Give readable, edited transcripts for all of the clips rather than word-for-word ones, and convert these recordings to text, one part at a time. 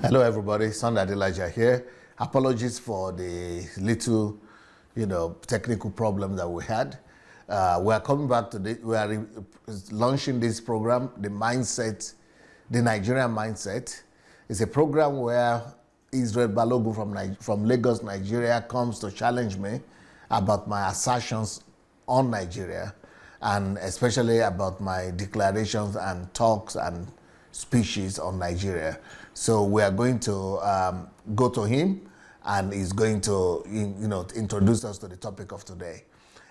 Hello, everybody. Son Adelaja here. Apologies for the little, technical problem that we had. We are coming back to this. We are launching this program, the Nigerian Mindset. It's a program where Israel Balogun from Lagos, Nigeria, comes to challenge me about my assertions on Nigeria, and especially about my declarations and talks and speeches on Nigeria. So we are going to go to him, and he's going to, introduce us to the topic of today.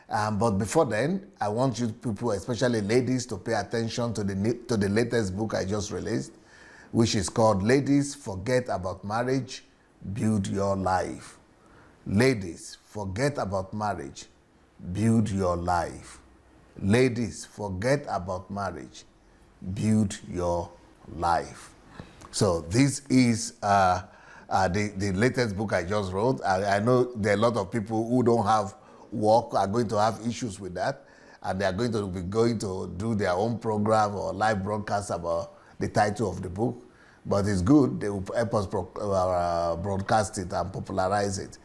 But before then, I want you people, especially ladies, to pay attention to the latest book I just released, which is called "Ladies, Forget About Marriage, Build Your Life." Ladies, forget about marriage, build your life. Ladies, forget about marriage, build your life. So this is the latest book I just wrote. I know there are a lot of people who don't have work are going to have issues with that, and they are going to do their own program or live broadcast about the title of the book. But it's good. They will help us broadcast it and popularize it.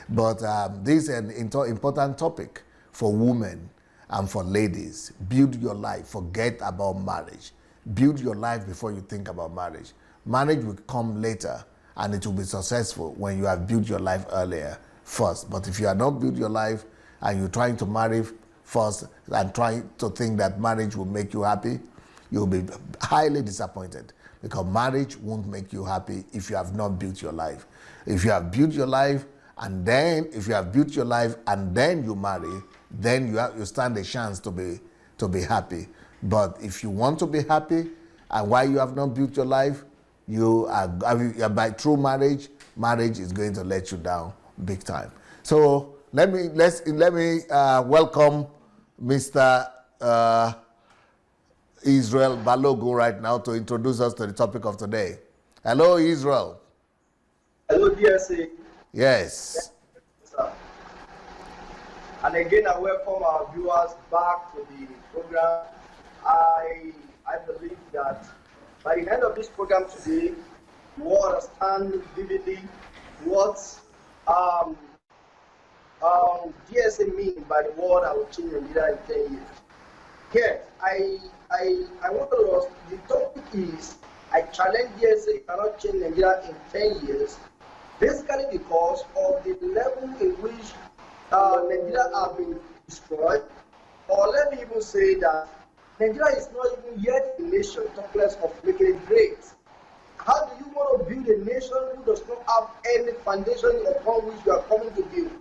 But this is an important topic for women and for ladies. Build your life. Forget about marriage. Build your life before you think about marriage. Marriage will come later, and it will be successful when you have built your life earlier first. But if you are not built your life and you're trying to marry first and trying to think that marriage will make you happy, you'll be highly disappointed, because marriage won't make you happy if you have not built your life. If you have built your life and then you marry, then you stand a chance to be happy. But if you want to be happy, and while you have not built your life, through marriage is going to let you down big time. So let me welcome Mr. Israel Balogun right now to introduce us to the topic of today. Hello, Israel. Hello, DSA. Yes. And again, I welcome our viewers back to the program. I believe that by the end of this program today, you will understand vividly what DSA means by the word "I will change Nigeria in 10 years." Yes, I want to ask, the topic is, I challenge DSA cannot change Nigeria in 10 years, basically because of the level in which Nigeria has been destroyed. Or let me even say that Nigeria is not even yet a nation, talk less of making it great. How do you want to build a nation who does not have any foundation upon which you are coming to build?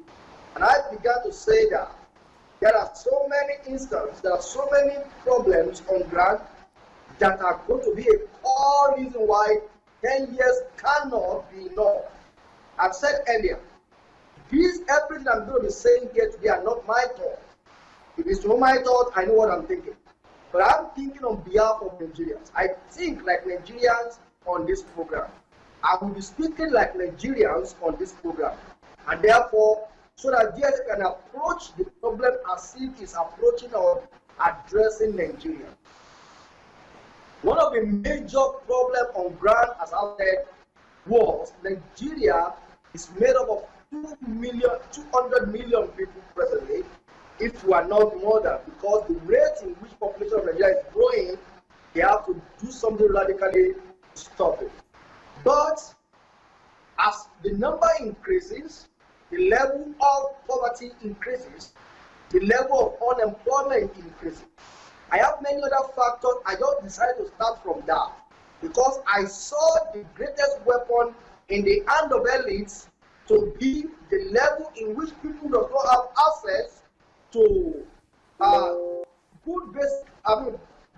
And I began to say that there are so many instances, there are so many problems on ground that are going to be a core reason why 10 years cannot be enough. I've said earlier, everything I'm going to be saying here today are not my thoughts. If it's not my thoughts, I know what I'm thinking. But I'm thinking on behalf of Nigerians. I think like Nigerians on this program. I will be speaking like Nigerians on this program. And therefore, so that DSA can approach the problem as if it's approaching or addressing Nigeria. One of the major problems on ground, as I said, was Nigeria is made up of 200 million people presently, if we are not more than, because the rate in which population of Nigeria is growing, they have to do something radically to stop it. But as the number increases, the level of poverty increases, the level of unemployment increases. I have many other factors. I just decided to start from that because I saw the greatest weapon in the hand of elites to be the level in which people do not have access to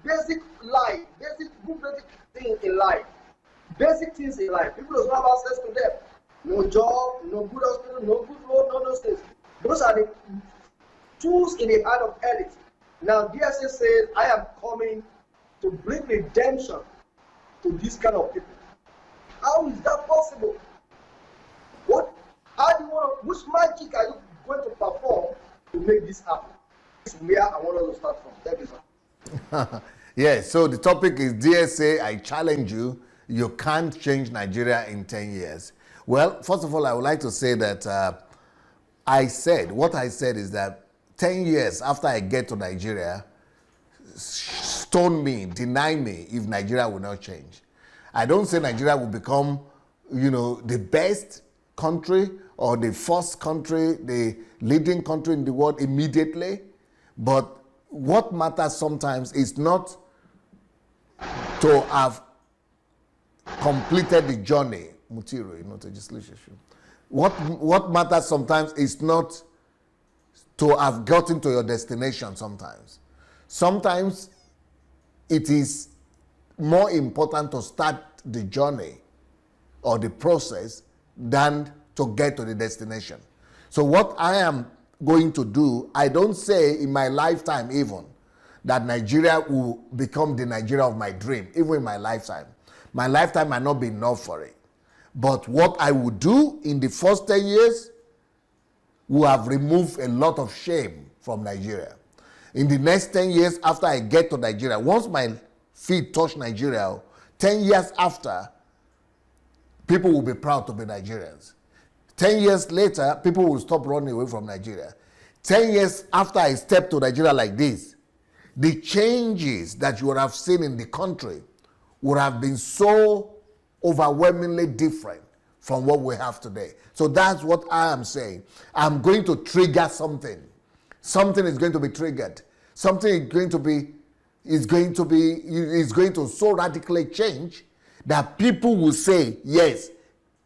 basic life, basic things in life. Basic things in life. People do not have access to them. No job, no good hospital, no good road, no those things. Those are the tools in the hand of elite. Now, DSA says, I am coming to bring redemption to this kind of people. How is that possible? Which magic are you going to perform to make this happen? This is where I want us to start from. Thank you, sir. Yes, so the topic is DSA, I challenge you you can't change Nigeria in 10 years. Well, first of all, I would like to say that what I said is that 10 years after I get to Nigeria, stone me, deny me if Nigeria will not change. I don't say Nigeria will become, the best country or the first country, the leading country in the world immediately. But what matters sometimes is not to have completed the journey. What matters sometimes is not to have gotten to your destination sometimes. Sometimes it is more important to start the journey or the process than to get to the destination. So what I am going to do, I don't say in my lifetime even that Nigeria will become the Nigeria of my dream, even in my lifetime. My lifetime might not be enough for it. But what I would do in the first 10 years will have removed a lot of shame from Nigeria. In the next 10 years after I get to Nigeria, once my feet touch Nigeria, 10 years after, people will be proud to be Nigerians. 10 years later, people will stop running away from Nigeria. 10 years after I step to Nigeria like this, the changes that you would have seen in the country would have been so overwhelmingly different from what we have today. So that's what I am saying. I'm going to trigger something. Something is going to be triggered. Something is going to so radically change that people will say, yes,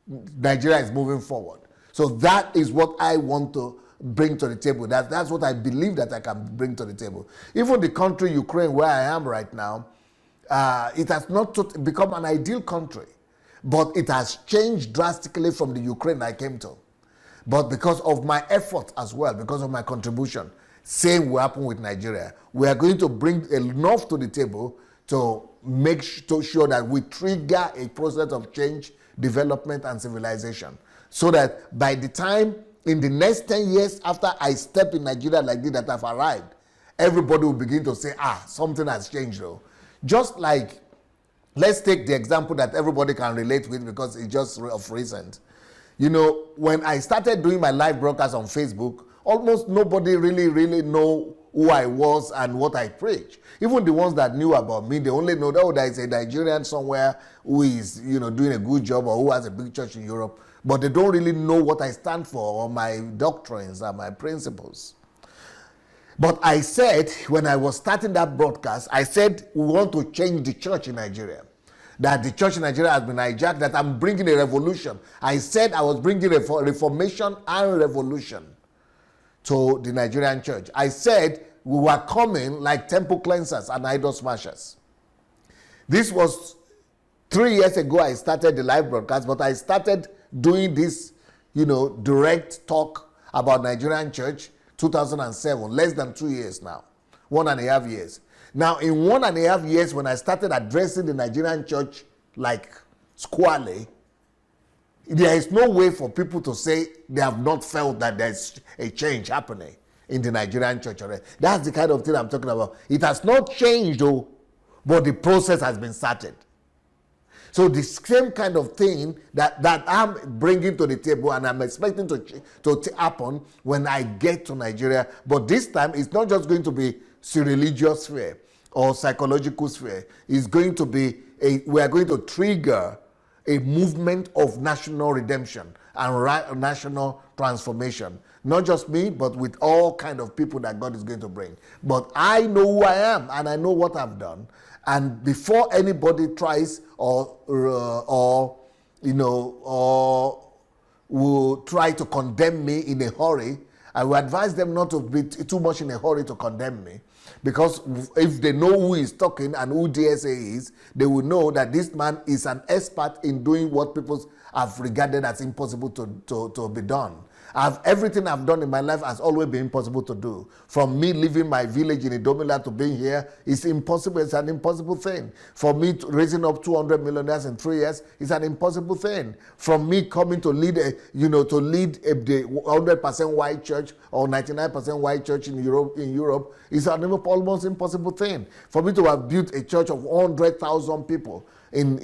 Nigeria is moving forward. So that is what I want to bring to the table. That's what I believe that I can bring to the table. Even the country, Ukraine, where I am right now, it has not become an ideal country, but it has changed drastically from the Ukraine I came to. But because of my effort as well, because of my contribution, same will happen with Nigeria. We are going to bring enough to the table to make sure that we trigger a process of change, development, and civilization. So that by the time in the next 10 years after I step in Nigeria like this, that I've arrived, everybody will begin to say, something has changed though. Just like, let's take the example that everybody can relate with because it's just of recent. When I started doing my live broadcast on Facebook, almost nobody really know who I was and what I preach. Even the ones that knew about me, they only know that there is a Nigerian somewhere who is, doing a good job or who has a big church in Europe, but they don't really know what I stand for or my doctrines and my principles. But I said, when I was starting that broadcast, I said, we want to change the church in Nigeria. That the church in Nigeria has been hijacked, that I'm bringing a revolution. I said I was bringing a reformation and revolution to the Nigerian church. I said we were coming like temple cleansers and idol smashers. This was 3 years ago I started the live broadcast, but I started doing this, direct talk about Nigerian church 2007, less than 2 years now, 1.5 years. Now, in 1.5 years, when I started addressing the Nigerian church like squarely, there is no way for people to say they have not felt that there's a change happening in the Nigerian church already. That's the kind of thing I'm talking about. It has not changed though, but the process has been started. So the same kind of thing that I'm bringing to the table and I'm expecting to happen when I get to Nigeria. But this time, it's not just going to be religious sphere or psychological sphere. It's going to be we are going to trigger a movement of national redemption and national transformation. Not just me, but with all kind of people that God is going to bring. But I know who I am and I know what I've done. And before anybody tries or will try to condemn me in a hurry, I will advise them not to be too much in a hurry to condemn me. Because if they know who is talking and who DSA is, they will know that this man is an expert in doing what people have regarded as impossible to be done. Everything I've done in my life has always been impossible to do. From me leaving my village in Idomila to being here, it's impossible. It's an impossible thing. For me raising up 200 millionaires in 3 years, it's an impossible thing. From me coming to lead the 100% white church or 99% white church in Europe, is an almost impossible thing. For me to have built a church of 100,000 people, in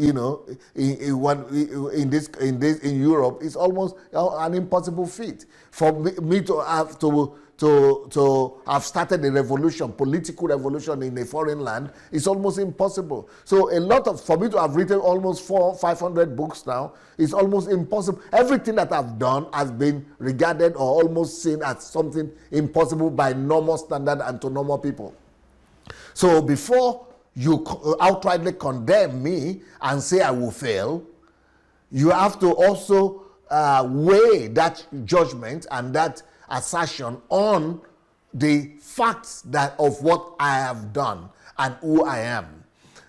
Europe is almost an impossible feat. For me to have to have started a revolution, political revolution in a foreign land is almost impossible. So for me to have written almost 400-500 books now is almost impossible. Everything that I've done has been regarded or almost seen as something impossible by normal standard and to normal people. So before you outrightly condemn me and say I will fail, you have to also weigh that judgment and that assertion on the facts of what I have done and who I am.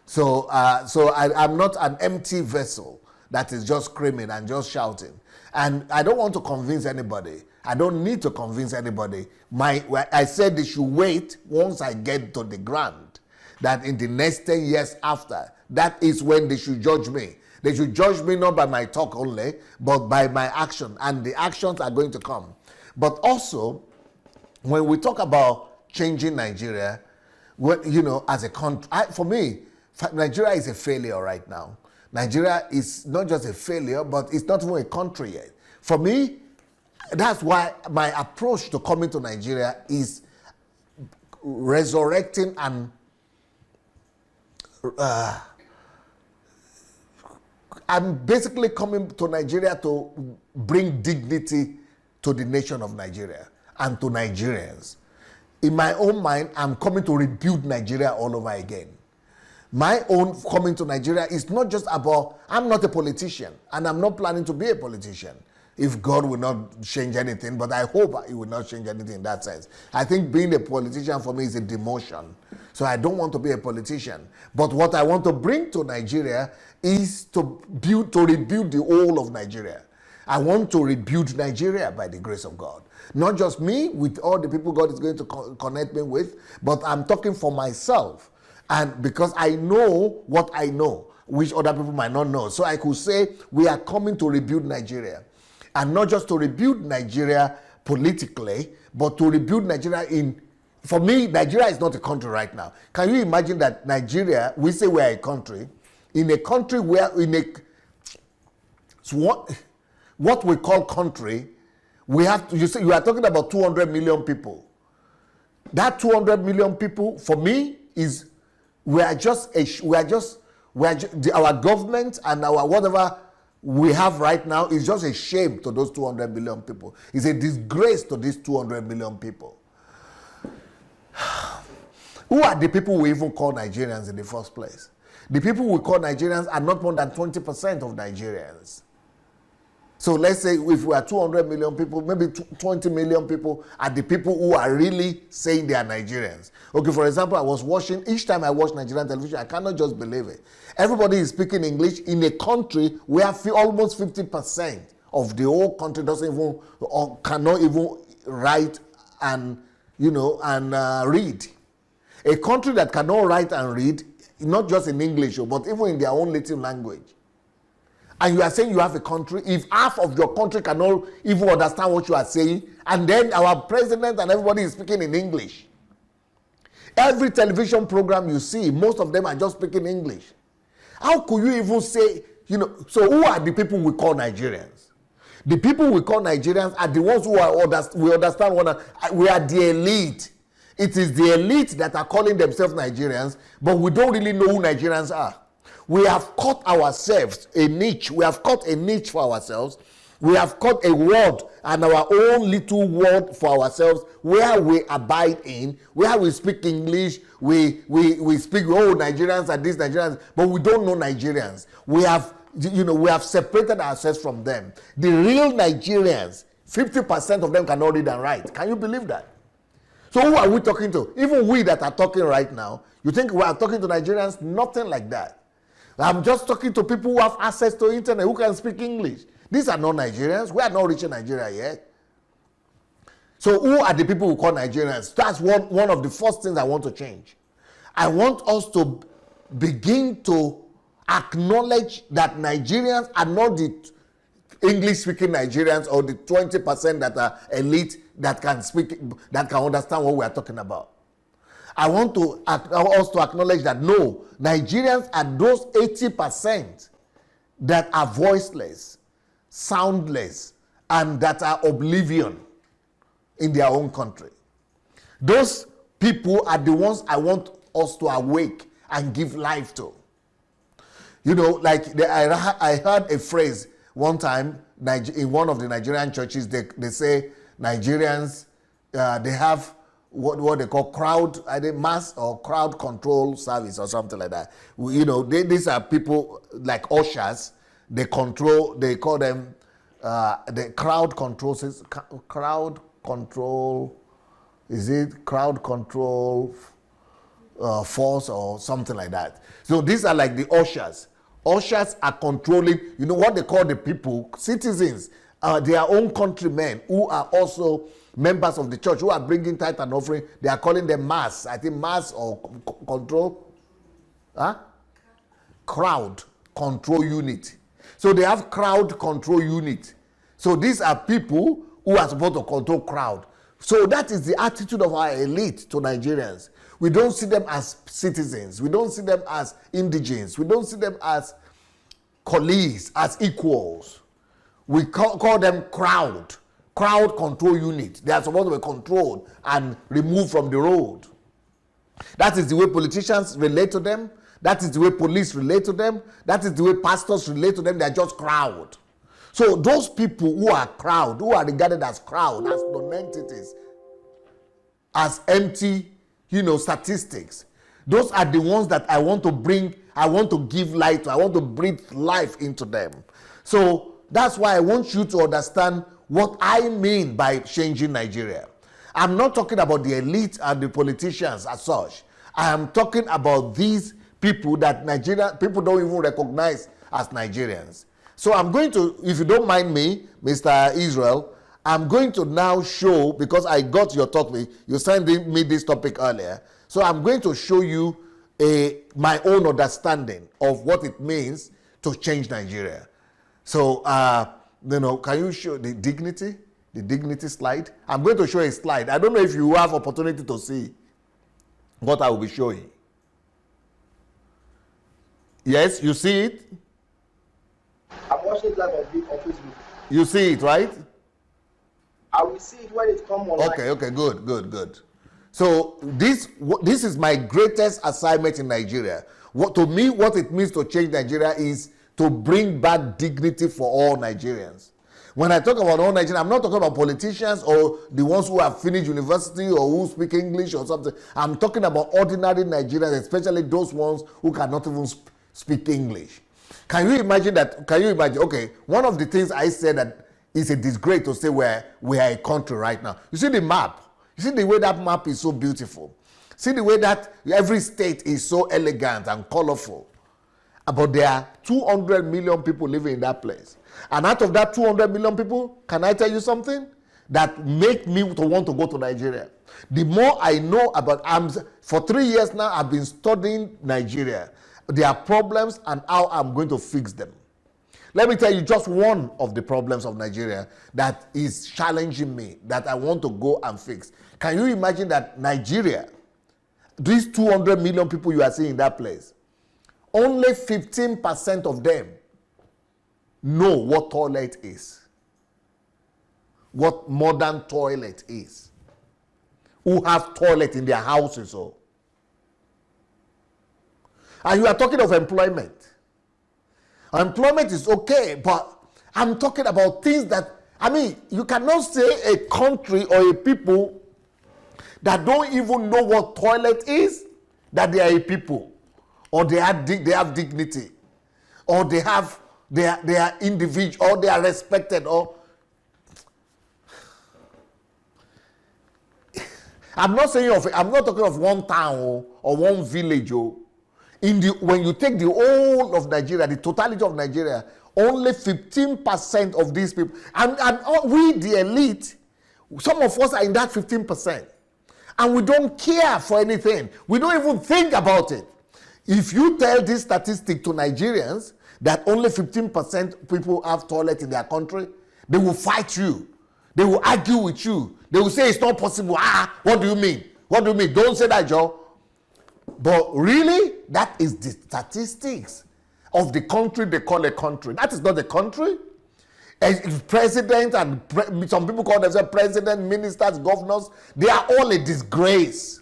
So I'm not an empty vessel that is just screaming and just shouting. And I don't want to convince anybody. I don't need to convince anybody. I said they should wait once I get to the ground. That in the next 10 years after, that is when they should judge me. They should judge me not by my talk only, but by my action. And the actions are going to come. But also, when we talk about changing Nigeria, as a country, for me, Nigeria is a failure right now. Nigeria is not just a failure, but it's not even a country yet. For me, that's why my approach to coming to Nigeria is resurrecting and I'm basically coming to Nigeria to bring dignity to the nation of Nigeria and to Nigerians. In my own mind, I'm coming to rebuild Nigeria all over again. My own coming to Nigeria is not just about, I'm not a politician and I'm not planning to be a politician. If God will not change anything, but I hope He will not change anything in that sense. I think being a politician for me is a demotion. So I don't want to be a politician. But what I want to bring to Nigeria is to rebuild the whole of Nigeria. I want to rebuild Nigeria by the grace of God. Not just me, with all the people God is going to connect me with, but I'm talking for myself. And because I know what I know, which other people might not know. So I could say, we are coming to rebuild Nigeria. And not just to rebuild Nigeria politically, but to rebuild Nigeria for me, Nigeria is not a country right now. Can you imagine that Nigeria, we say we are a country, in a country where, what we call country, you are talking about 200 million people. That 200 million people, for me, is, our government and our whatever we have right now is just a shame to those 200 million people. It's a disgrace to these 200 million people. Who are the people we even call Nigerians in the first place? The people we call Nigerians are not more than 20% of Nigerians. So let's say if we are 200 million people, maybe 20 million people are the people who are really saying they are Nigerians. Okay, for example, each time I watch Nigerian television, I cannot just believe it. Everybody is speaking English in a country where almost 50% of the whole country doesn't even, or cannot even write and, read. A country that cannot write and read, not just in English, but even in their own native language. And you are saying you have a country, if half of your country cannot even understand what you are saying, and then our president and everybody is speaking in English. Every television program you see, most of them are just speaking English. How could you even say, so who are the people we call Nigerians? The people we call Nigerians are the ones who we understand we are the elite. It is the elite that are calling themselves Nigerians, but we don't really know who Nigerians are. We have cut ourselves a niche. We have cut a niche for ourselves. We have cut a world and our own little world for ourselves where we abide in, where we speak English, we speak, Nigerians are these Nigerians, but we don't know Nigerians. We have separated ourselves from them. The real Nigerians, 50% of them cannot read and write. Can you believe that? So who are we talking to? Even we that are talking right now, you think we are talking to Nigerians? Nothing like that. I'm just talking to people who have access to internet, who can speak English. These are not Nigerians. We are not reaching Nigeria yet. So who are the people who call Nigerians? That's one of the first things I want to change. I want us to begin to acknowledge that Nigerians are not the English-speaking Nigerians or the 20% that are elite that can speak, that can understand what we are talking about. I want us to acknowledge that no, Nigerians are those 80% that are voiceless, soundless, and that are oblivion in their own country. Those people are the ones I want us to awake and give life to. You know, like I heard a phrase one time in one of the Nigerian churches. They say Nigerians, they have what they call mass or crowd control service or something like that. You know, these are people like ushers. They call them the crowd control force or something like that. So these are like the ushers. Ushers are controlling, you know, what they call the people, citizens, their own countrymen who are also members of the church, who are bringing tithe and offering. They are calling them mass. I think mass or control, crowd control unit. So they have crowd control unit. So these are people who are supposed to control crowd. So that is the attitude of our elite to Nigerians. We don't see them as citizens. We don't see them as indigents. We don't see them as colleagues, as equals. We call them crowd control unit. They are supposed to be controlled and removed from the road. That is the way politicians relate to them. That is the way police relate to them. That is the way pastors relate to them. They are just crowd. So those people who are crowd, who are regarded as crowd, as non-entities, as empty, you know, statistics, those are the ones that I want to bring, I want to give light to, I want to breathe life into them. So that's why I want you to understand what I mean by changing Nigeria. I'm not talking about the elite and the politicians as such. I am talking about these people that people don't even recognize as Nigerians. So I'm going to, if you don't mind me, Mr. Israel, I'm going to now show, because I got your topic, you sent me this topic earlier. So I'm going to show you my own understanding of what it means to change Nigeria. So, you know, can you show the dignity slide? I'm going to show a slide. I don't know if you have opportunity to see what I will be showing. Yes, you see it? I'm watching it live on Facebook. You see it, right? I will see it when it comes online. Okay, good. So this is my greatest assignment in Nigeria. To me, what it means to change Nigeria is to bring back dignity for all Nigerians. When I talk about all Nigerians, I'm not talking about politicians or the ones who have finished university or who speak English or something. I'm talking about ordinary Nigerians, especially those ones who cannot even speak English. Can you imagine? Okay, one of the things I said that is a disgrace to say we are a country right now. You see the map. You see the way that map is so beautiful. See the way that every state is so elegant and colorful. But there are 200 million people living in that place. And out of that 200 million people, can I tell you something that make me to want to go to Nigeria? The more I know about, for 3 years now, I've been studying Nigeria, their problems and how I'm going to fix them. Let me tell you just one of the problems of Nigeria that is challenging me, that I want to go and fix. Can you imagine that Nigeria, these 200 million people you are seeing in that place, only 15% of them know what toilet is, what modern toilet is, who have toilet in their houses. And you are talking of employment. Employment is okay, but I'm talking about things that, you cannot say a country or a people that don't even know what toilet is, that they are a people, or they have dignity, or they are individual, or they are respected, or I'm not talking of one town or one village. When you take the whole of Nigeria, the totality of Nigeria, only 15% of these people, and we, the elite, some of us are in that 15%. And we don't care for anything. We don't even think about it. If you tell this statistic to Nigerians, that only 15% people have toilet in their country, they will fight you. They will argue with you. They will say it's not possible. What do you mean? What do you mean? Don't say that, Joe. But really, that is the statistics of the country they call a country. That is not a country. A president and some people call themselves president, ministers, governors. They are all a disgrace.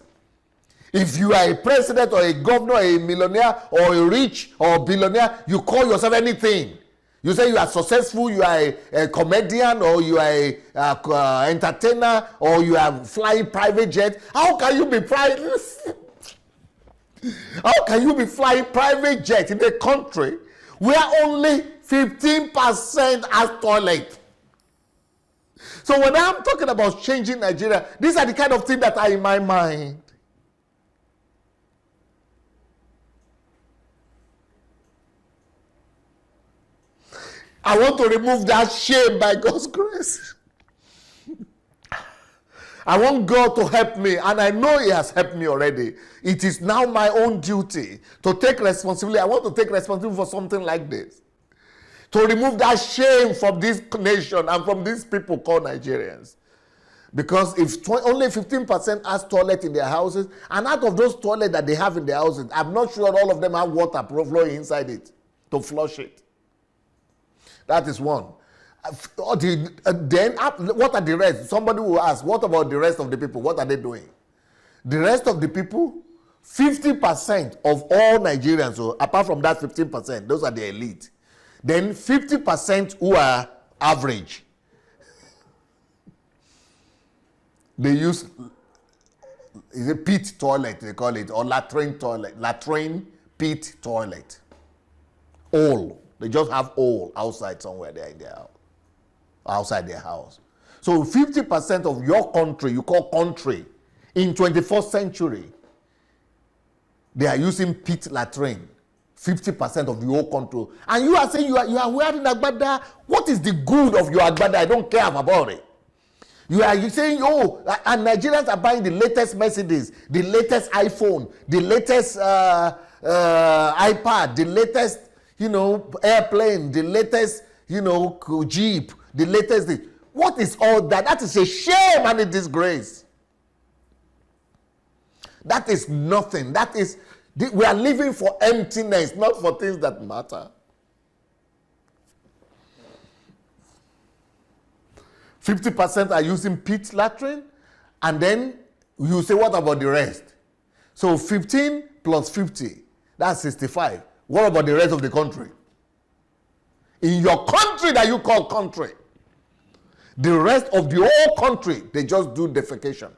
If you are a president or a governor, a millionaire or a rich or billionaire, you call yourself anything. You say you are successful, you are a comedian, or you are a entertainer, or you are flying private jet. How can you be private? How can you be flying private jet in a country where only 15% has toilet? So when I'm talking about changing Nigeria, these are the kind of things that are in my mind. I want to remove that shame by God's grace. I want God to help me, and I know He has helped me already. It is now my own duty to take responsibility. I want to take responsibility for something like this. To remove that shame from this nation and from these people called Nigerians. Because if only 15% has toilet in their houses, and out of those toilets that they have in their houses, I'm not sure all of them have water flowing inside it to flush it. That is one. Then, what are the rest? Somebody will ask, what about the rest of the people? What are they doing? The rest of the people, 50% of all Nigerians, so apart from that 15%, those are the elite. Then 50% who are average. They use, is it pit toilet, they call it, or latrine toilet, latrine pit toilet. All. They just have all outside somewhere there in their house. Outside their house. So 50% of your country, you call country, in 21st century, they are using pit latrine. 50% of the whole country. And you are saying you are wearing agbada. What is the good of your agbada? I don't care about it. You are saying, oh, and Nigerians are buying the latest Mercedes, the latest iPhone, the latest iPad, the latest, airplane, the latest, Jeep, the latest thing. What is all that? That is a shame and a disgrace. That is nothing. That is, we are living for emptiness, not for things that matter. 50% are using pit latrine, and then you say, what about the rest? So 15 plus 50, that's 65. What about the rest of the country? In your country that you call country, the rest of the whole country, they just do defecation.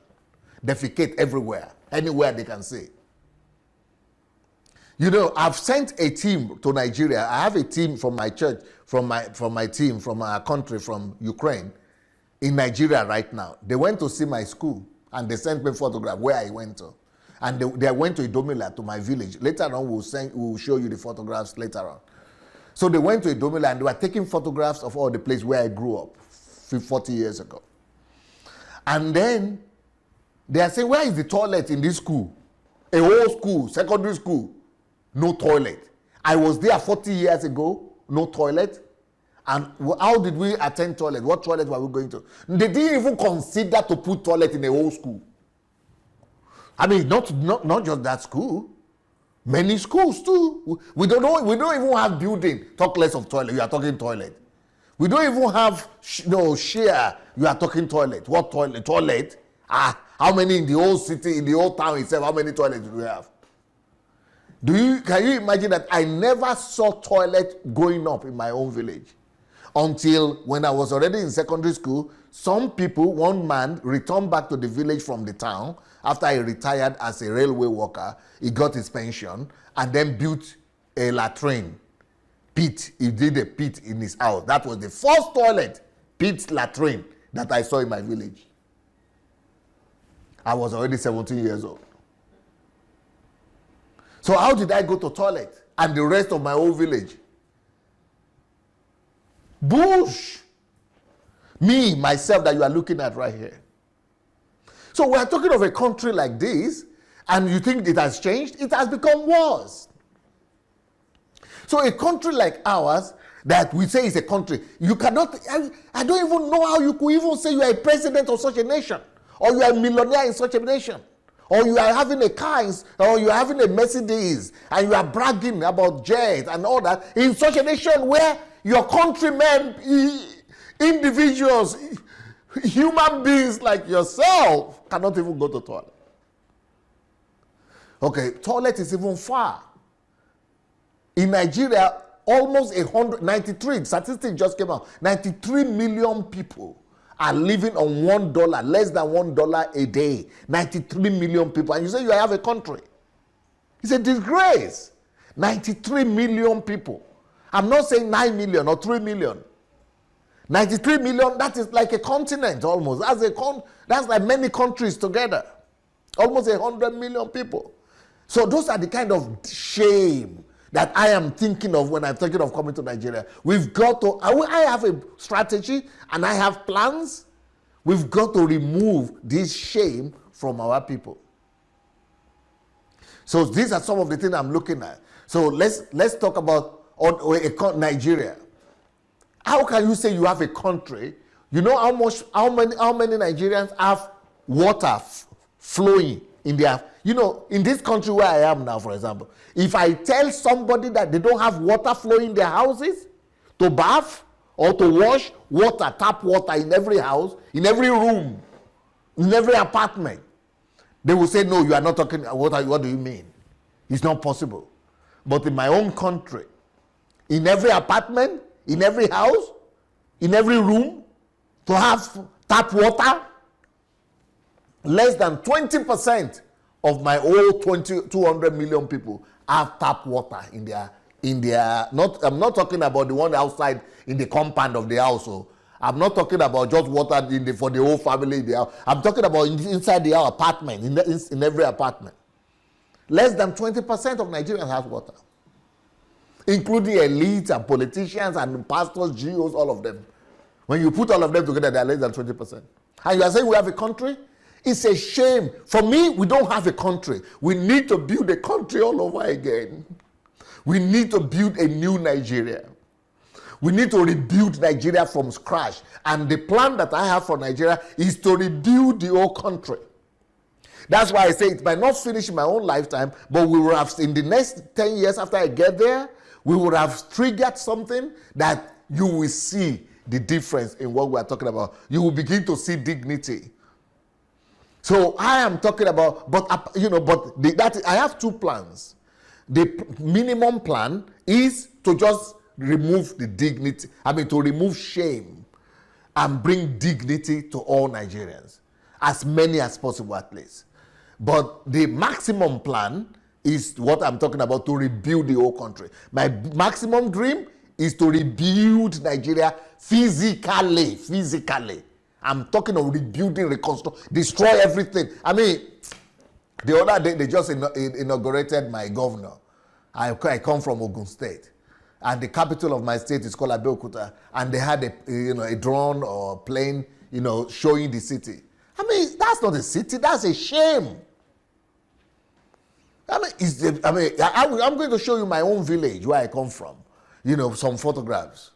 Defecate everywhere, anywhere they can see. I've sent a team to Nigeria. I have a team from my church, from my team, from our country, from Ukraine, in Nigeria right now. They went to see my school, and they sent me a photograph where I went to. And they went to Idomila, to my village. Later on, we'll show you the photographs later on. So they went to Idomila, and they were taking photographs of all the place where I grew up 40 years ago. And then they are saying, where is the toilet in this school? A whole school, secondary school, no toilet. I was there 40 years ago, no toilet. And how did we attend toilet? What toilet were we going to? They didn't even consider to put toilet in a whole school. I mean, not just that school. Many schools too. We don't even have building. Talk less of toilet. You are talking toilet. We don't even have share. You are talking toilet. What toilet? Toilet? How many in the whole city, in the whole town itself? How many toilets do we have? Can you imagine that I never saw toilet going up in my own village until when I was already in secondary school? Some people, one man, returned back to the village from the town after he retired as a railway worker. He got his pension and then built a latrine pit. He did a pit in his house. That was the first toilet, pit latrine, that I saw in my village. I was already 17 years old. So how did I go to toilet and the rest of my whole village? Bush. Me, myself, that you are looking at right here. So we are talking of a country like this, and you think it has changed? It has become worse. So a country like ours, that we say is a country, you cannot, I don't even know how you could even say you are a president of such a nation, or you are a millionaire in such a nation, or you are having a car, or you are having a Mercedes, and you are bragging about jet and all that, in such a nation where your countrymen, individuals, human beings like yourself cannot even go to toilet. Okay, toilet is even far. In Nigeria, almost 193, statistics just came out, 93 million people are living on $1, less than $1 a day. 93 million people. And you say you have a country. It's a disgrace. 93 million people. I'm not saying 9 million or 3 million. 93 million, that is like a continent almost. That's like many countries together. Almost 100 million people. So those are the kind of shame that I am thinking of when I'm thinking of coming to Nigeria. We've got to, I have a strategy and I have plans. We've got to remove this shame from our people. So these are some of the things I'm looking at. So let's talk about Nigeria. How can you say you have a country? You know how many Nigerians have water flowing in their, in this country where I am now, for example, if I tell somebody that they don't have water flowing in their houses to bath or to wash, water, tap water in every house, in every room, in every apartment, they will say, no, you are not talking water. What do you mean? It's not possible. But in my own country, in every apartment, in every house, in every room, to have tap water, less than 20% of my whole 200 million people have tap water in their I'm not talking about the one outside in the compound of the house. So I'm not talking about just water for the whole family in the house. I'm talking about inside the apartment, in every apartment. Less than 20% of Nigerians have water, including elites and politicians and pastors, GOs, all of them. When you put all of them together, they are less than 20%. And you are saying we have a country? It's a shame. For me, we don't have a country. We need to build a country all over again. We need to build a new Nigeria. We need to rebuild Nigeria from scratch. And the plan that I have for Nigeria is to rebuild the whole country. That's why I say it might not finish in my own lifetime, but we will have, in the next 10 years after I get there, we will have triggered something that you will see the difference in what we are talking about. You will begin to see dignity. So I am talking about, I have two plans. The minimum plan is to just remove the dignity, to remove shame and bring dignity to all Nigerians, as many as possible at least. But the maximum plan is what I'm talking about, to rebuild the whole country. My maximum dream is to rebuild Nigeria physically. I'm talking of rebuilding, reconstruct, destroy everything. The other day, they just inaugurated my governor. I come from Ogun State. And the capital of my state is called Balogun. And they had a drone or plane, showing the city. That's not a city. That's a shame. I'm going to show you my own village where I come from. Some photographs.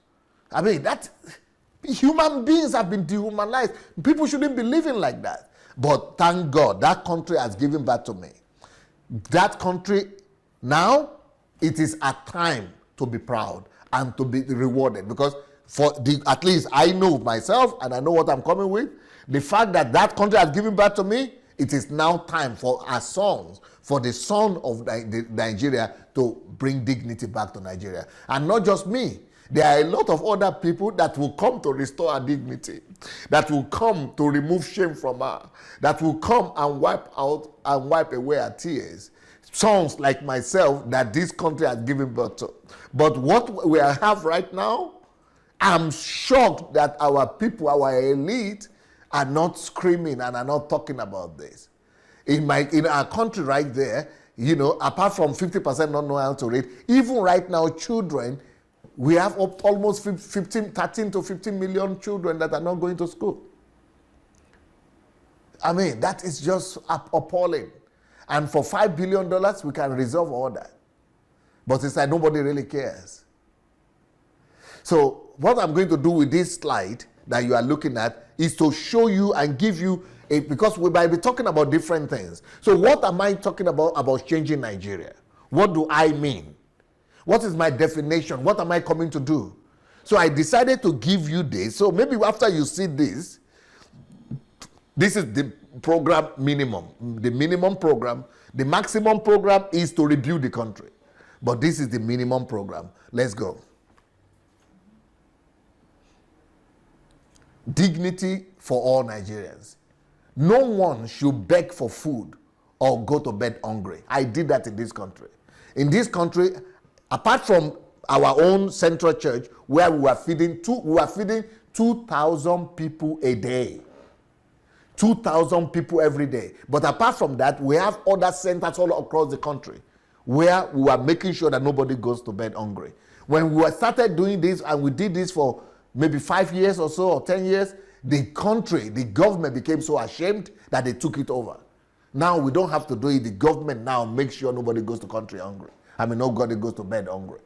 Human beings have been dehumanized. People shouldn't be living like that. But thank God, that country has given back to me. That country, now, it is a time to be proud and to be rewarded. Because at least I know myself and I know what I'm coming with. The fact that that country has given back to me, it is now time for our sons, for the son of Nigeria to bring dignity back to Nigeria. And not just me. There are a lot of other people that will come to restore our dignity, that will come to remove shame from her, that will come and wipe away our tears. Sons like myself that this country has given birth to. But what we have right now, I'm shocked that our people, our elite, are not screaming and are not talking about this. In our country right there, apart from 50% not know how to read, even right now, children, we have almost 13 to 15 million children that are not going to school. That is just appalling. And for $5 billion, we can resolve all that. But it's like nobody really cares. So what I'm going to do with this slide that you are looking at is to show you and give you a, because we might be talking about different things. So what am I talking about changing Nigeria? What do I mean? What is my definition? What am I coming to do? So I decided to give you this. So maybe after you see this, this is the program minimum, the minimum program. The maximum program is to rebuild the country. But this is the minimum program. Let's go. Dignity for all Nigerians. No one should beg for food or go to bed hungry. I did that in this country. In this country, apart from our own central church, where we were feeding 2,000 people a day. 2,000 people every day. But apart from that, we have other centers all across the country where we are making sure that nobody goes to bed hungry. When we started doing this, and we did this for maybe 5 years or so, or 10 years, the country, the government became so ashamed that they took it over. Now we don't have to do it. The government now makes sure nobody goes to country hungry. I mean, nobody goes to bed hungry.